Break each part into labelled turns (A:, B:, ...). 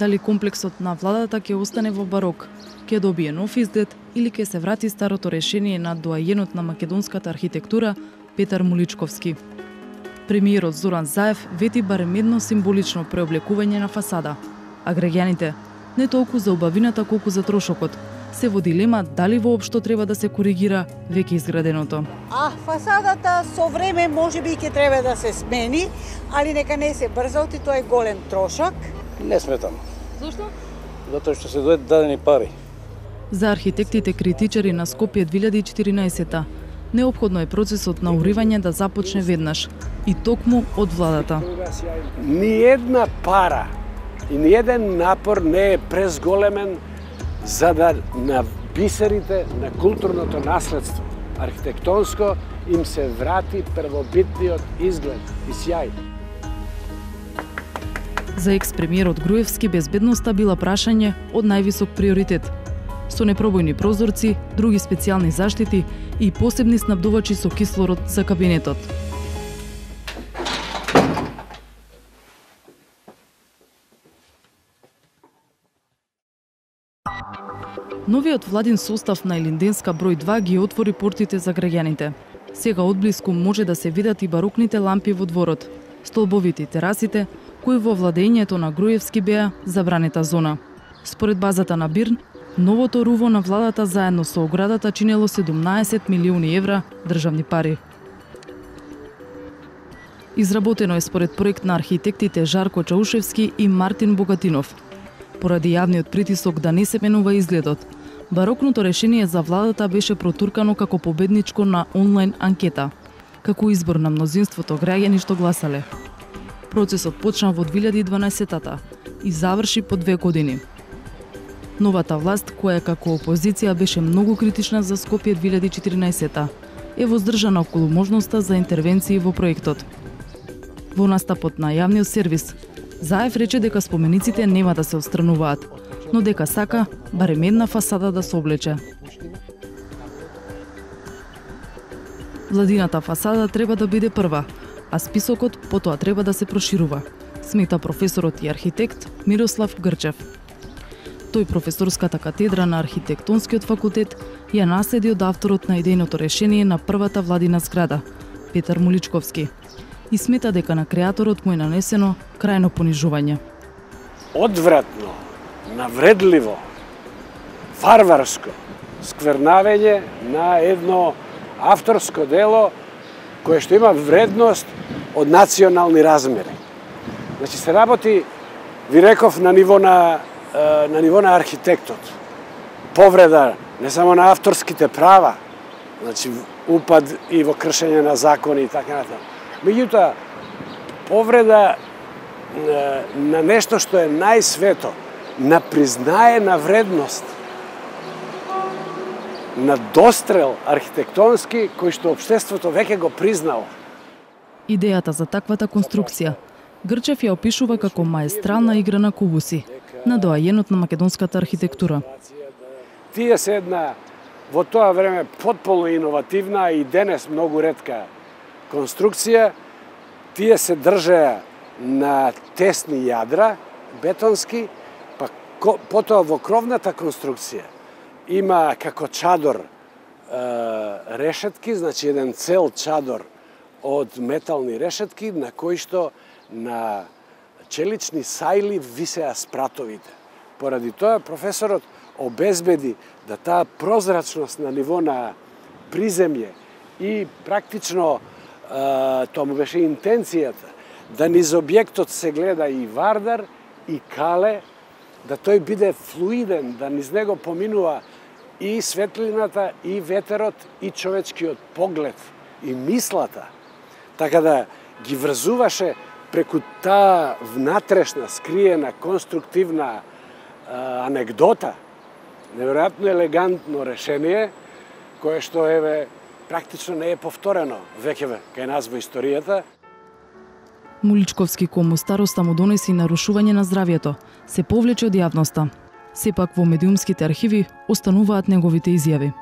A: дали комплексот на владата ќе остане во барок, ќе добие нов изглед или ќе се врати старото решение на доајенот на македонската архитектура Петар Муличковски. Премиерот Зоран Заев вети барем едно символично преоблекување на фасада, а граѓаните не толку за убавината колку за трошокот се во дилема дали воопшто треба да се коригира веќе изграденото.
B: Фасадата со време можеби ќе треба да се смени, али нека не се брзоти, тоа е голем трошок.
C: Не сметам.
A: Зошто?
C: Затоа што се дадени пари.
A: За архитектите критичари на Скопје 2014 неопходно е процесот на уривање да започне веднаш и токму од владата.
D: Ни една пара и ни еден напор не е презголемен за да на бисерите на културното наследство, архитектонско, им се врати првобитниот изглед и сјај.
A: За екс-премиерот Груевски безбедноста била прашање од највисок приоритет. Со непробојни прозорци, други специјални заштити и посебни снабдувачи со кислород за кабинетот. Новиот владин состав на Илинденска број 2 ги отвори портите за граѓаните. Сега одблиску може да се видат и барокните лампи во дворот, столбовите и терасите, кои во владењето на Груевски беа забранета зона. Според базата на Бирн, новото руво на владата заедно со оградата чинело 17 милиони евра државни пари. Изработено е според проект на архитектите Жарко Чаушевски и Мартин Богатинов. Поради јавниот притисок да не се менува изгледот, барокното решение за владата беше протуркано како победничко на онлайн анкета, како избор на мнозинството граѓани што гласале. Процесот почна во 2012-та и заврши по 2 години. Новата власт, која како опозиција беше многу критична за Скопје 2014-та, е воздржана околу можноста за интервенции во проектот. Во настапот на јавниот сервис, Заев рече дека спомениците нема да се отстрануваат, но дека сака барем една фасада да се облече. Владината фасада треба да биде прва, а списокот потоа треба да се проширува, смета професорот и архитект Мирослав Грчев. Тој професорската катедра на архитектонскиот факултет ја наследи од авторот на идејното решение на првата владина зграда, Петар Муличковски, и смета дека на креаторот му е нанесено крајно понижување.
D: Одвратно, навредливо, фарварско сквернавање на едно авторско дело кое што има вредност од национални размери. Значи се работи, ви реков, на ниво на архитектот. Повреда не само на авторските права, значи упад и во кршење на закони и така натаму. Меѓутоа, повреда на нешто што е најсвето, на признаена вредност, на дострел архитектонски кој што општеството веќе го признало.
A: Идејата за таквата конструкција Грчев ја опишува како маестрална игра на кубуси на доајенот на македонската архитектура.
D: Тие се една во тоа време потполно иновативна и денес многу ретка конструкција. Тие се држеа на тесни јадра, бетонски, па потоа во кровната конструкција има како чадор решетки, значи еден цел чадор од метални решетки на кои што на челични сајли висеа спратовите. Поради тоа професорот обезбеди да таа прозрачност на ниво на приземје и практично тоа му беше интенцијата, да низ објектот се гледа и вардар и кале, да тој биде флуиден, да низ него поминува и светлината, и ветерот, и човечкиот поглед, и мислата. Така да ги врзуваше преку таа внатрешна, скриена, конструктивна анегдота. Неверојатно елегантно решение, кое што практично не е повторено веќе кај нас во историјата.
A: Муличковски кому староста му донеси нарушување на здравјето, се повлече од јавноста. Сепак во медиумските архиви остануваат неговите изјави.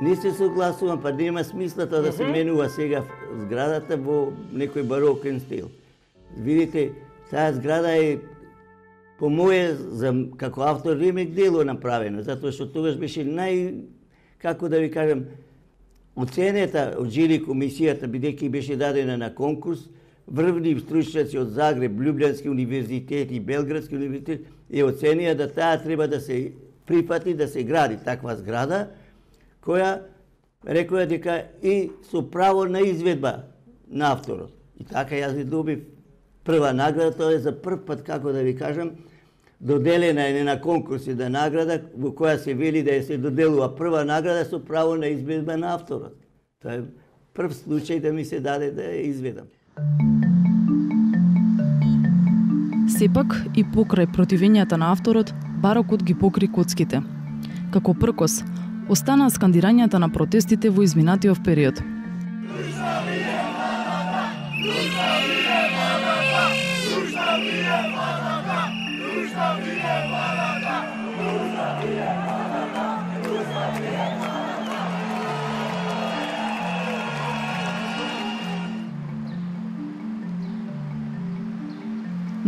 E: Не се согласувам, па нема смислата да се менува сега зградата во некој барокен стил. Видите, таа зграда е по моje, како автор ремек дело направено, затоа што тогаш беше како да ви кажам, оценета од жири комисијата, бидејќи беше дадена на конкурс, врвни стручњаци од Загреб, Лјубљански универзитет и Белградски универзитет ја оценија да таа треба да се прифати, да се гради таква зграда, која рекоја дека и со право на изведба на авторот. И така јас ви добив прва награда, тоа е за прв пат, како да ви кажам, доделена е на конкурс една награда во која се вели да ја се доделува прва награда со право на изведба на авторот. Тоа е прв случај да ми се даде да ја изведам.
A: Сепак и покрај противењата на авторот, барокот ги покри коцките. Како пркос, останаа скандирањата на протестите во изминатиот период.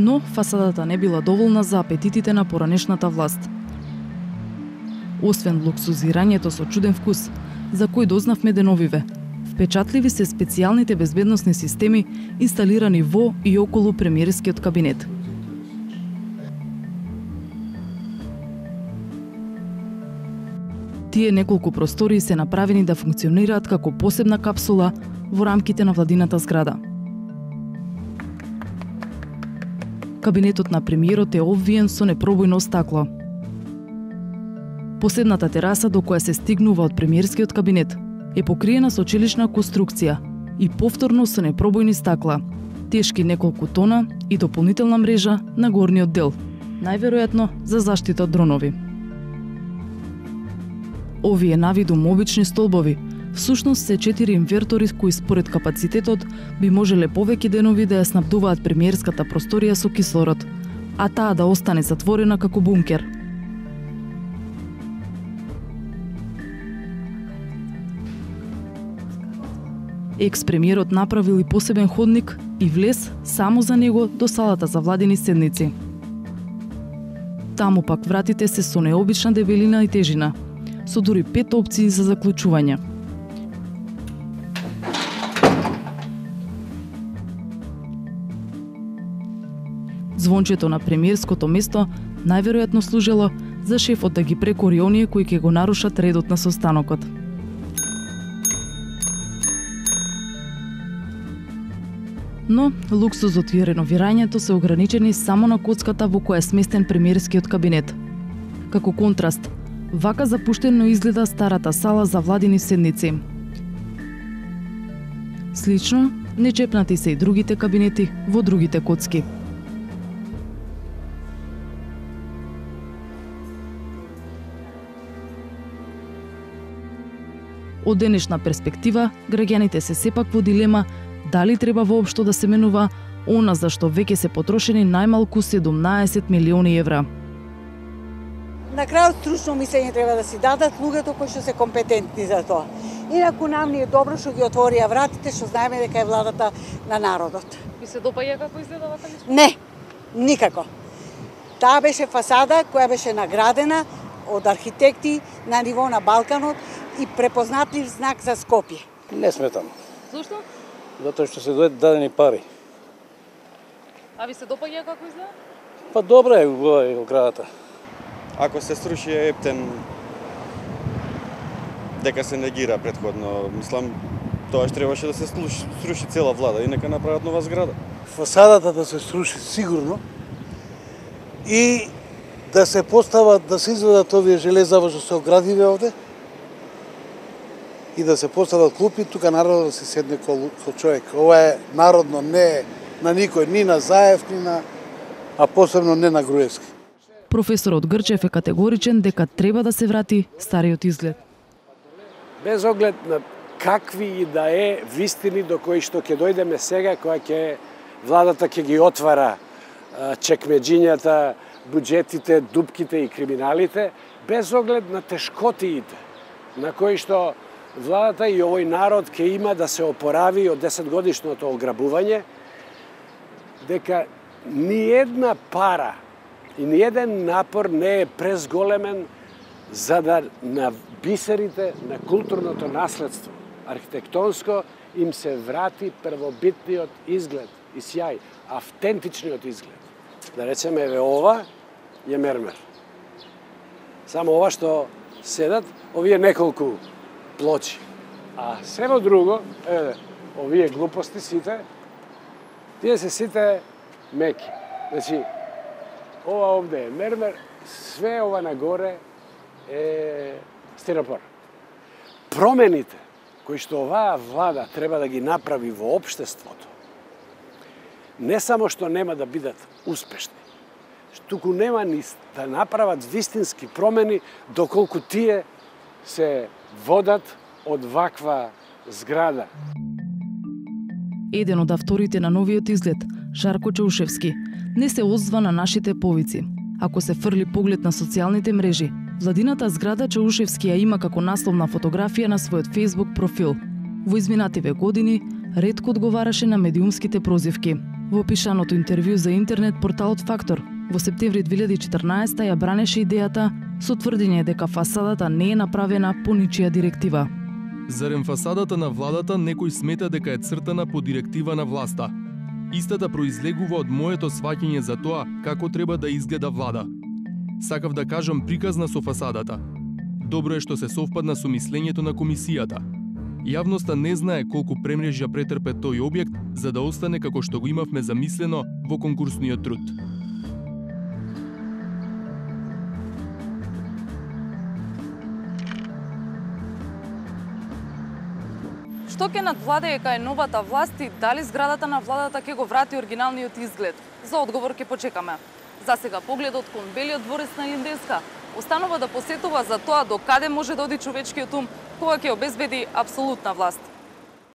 A: Но фасадата не била доволна за апетитите на поранешната власт. Освен луксузирањето со чуден вкус, за кој дознавме деновиве, впечатливи се специјалните безбедносни системи инсталирани во и околу премиерскиот кабинет. Тие неколку простории се направени да функционираат како посебна капсула во рамките на владината зграда. Кабинетот на премиерот е обвиен со непробојно стакло. Посебната тераса до која се стигнува од премиерскиот кабинет е покриена со челична конструкција и повторно со непробојни стакла, тешки неколку тона и дополнителна мрежа на горниот дел, најверојатно за заштита од дронови. Овие навидум обични столбови всушност се 4 инвертори кои според капацитетот би можеле повеќе денови да ја снабдуваат премиерската просторија со кислород, а таа да остане затворена како бункер. Екс-премиерот направил и посебен ходник и влез само за него до салата за владини седници. Таму пак вратите се со необична дебелина и тежина, со дури 5 опции за заклучување. Звончето на премиерското место најверојатно служело за шефот да ги прекори оние кои ќе го нарушат редот на состанокот. Но луксузот и реновирањето се ограничени само на коцката во која е сместен премиерскиот кабинет. Како контраст, вака запуштено изгледа старата сала за владини седници. Слично, нечепнати се и другите кабинети во другите коцки. Од денешна перспектива, граѓаните се сепак во дилема дали треба воопшто да се менува она за што веќе се потрошени најмалку 17 милиони евра.
B: На крајот стручно мислење треба да си дадат луѓето кои што се компетентни за тоа. Инаку нам ни е добро што ги отворија вратите, што знаеме дека е владата на народот.
A: Ви се допаѓа како изгледа вака лично?
B: Не, никако. Таа беше фасада која беше наградена од архитекти на ниво на Балканот и препознатлив знак за Скопје.
C: Не сметам.
A: Зошто?
C: Затоа што се дадени пари.
A: А ви се допаѓа како изгледа?
C: Па добра е оградата.
F: Ако се сруши ептен, дека се негира претходно, мислам, тоа што требаше да се сруши цела влада и нека направат нова зграда.
G: Фасадата да се сруши сигурно и да се постават, да се изведат овие железаво што се оградиве овде и да се постават клупи, тука народот да се седне кол човек. Ова е народно, не е на никој, ни на Заев, ни на, а посебно не на Груевски.
A: Професорот Грчев е категоричен дека треба да се врати стариот изглед.
D: Без оглед на какви и да е вистини до кои што ќе дојдеме сега, која ќе владата ќе ги отвара чекмеџињата, буџетите, дупките и криминалите, без оглед на тешкотиите на кои што владата и овој народ ќе има да се опорави од 10-годишното ограбување, дека ни една пара И ниеден напор не е презголемен за да на бисерите на културното наследство, архитектонско, им се врати првобитниот изглед и сјај, автентичниот изглед. Да речеме, еве ова е мермер. Само ова што седат, овие неколку плочи. А сево друго, еве, овие глупости сите, тие се сите меки. Значи, ова овде е мермер, све ова нагоре е стиропор. Промените кои што оваа влада треба да ги направи во општеството, не само што нема да бидат успешни, туку нема ни да направат вистински промени доколку тие се водат од ваква зграда.
A: Еден од авторите на новиот изглед, Жарко Чаушевски, не се озва на нашите повици. Ако се фрли поглед на социјалните мрежи, владината зграда Чаушевски ја има како насловна фотографија на својот Facebook профил. Во изминативе години ретко одговараше на медиумските прозивки. Во опишаното интервју за интернет порталот Фактор во септември 2014 ја бранеше идејата со тврдење дека фасадата не е направена по ничија директива.
H: Зарем фасадата на владата некој смета дека е цртана по директива на власта. Истата произлегува од моето сваќање за тоа како треба да изгледа влада. Сакав да кажам приказна со фасадата. Добро е што се совпадна со мислењето на комисијата. Јавноста не знае колку премрежја претрпе тој објект за да остане како што го имавме замислено во конкурсниот труд.
A: Што ќе надвладее кај новата власт и дали зградата на владата ќе го врати оригиналниот изглед? За одговор ќе почекаме. За сега погледот кон Белиот дворец на Линденска останува да посетува за тоа до каде може да оди човечкиот ум кога ќе обезбеди апсолутна власт.